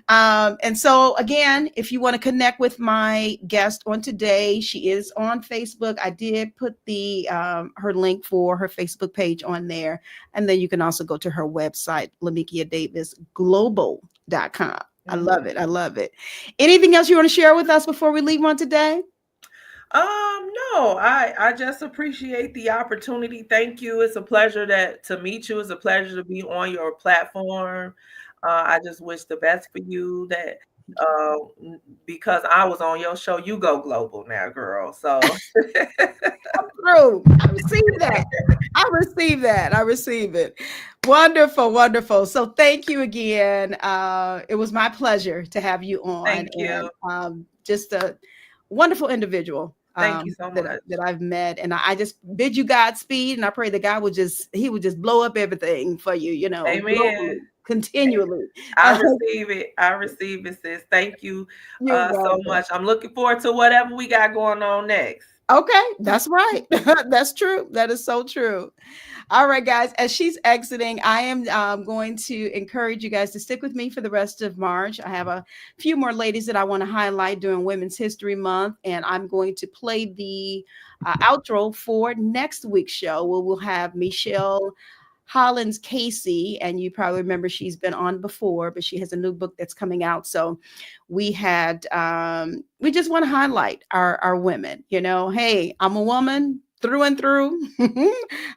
And so, again, if you want to connect with my guest on today, she is on Facebook. I did put the her link for her Facebook page on there. And then you can also go to her website, LamekiaDavisGlobal.com. I love it. I love it. Anything else you want to share with us before we leave on today? No, I just appreciate the opportunity. Thank you. It's a pleasure to meet you. It's a pleasure to be on your platform. I just wish the best for you because I was on your show, you go global now, girl. So True. I receive that. I receive it. Wonderful, wonderful. So thank you again. It was my pleasure to have you on. Thank you. And just a wonderful individual. Thank you so much. That I've met, and I just bid you Godspeed, and I pray that God would just blow up everything for you. Amen. Globally, continually. I receive it, sis. Thank you so much. I'm looking forward to whatever we got going on next. Okay, that's right. That's true. That is so true. All right, guys, as she's exiting, I am going to encourage you guys to stick with me for the rest of March. I have a few more ladies that I want to highlight during Women's History Month, and I'm going to play the outro for next week's show, where we'll have Michelle Hollins Casey, and you probably remember she's been on before, but she has a new book that's coming out. So we just want to highlight our women. Hey, I'm a woman through and through.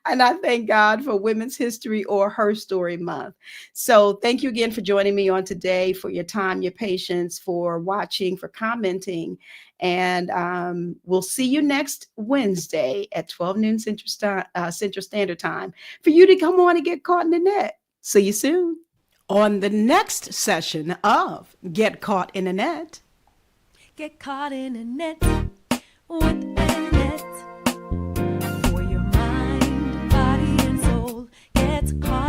And I thank God for Women's History or Her Story Month. So thank you again for joining me on today, for your time, your patience, for watching, for commenting. And we'll see you next Wednesday at 12 noon Central Standard Time for you to come on and get caught in the net. See you soon on the next session of Get Caught in the Net. Get caught in a net with a net. For your mind, body, and soul gets caught.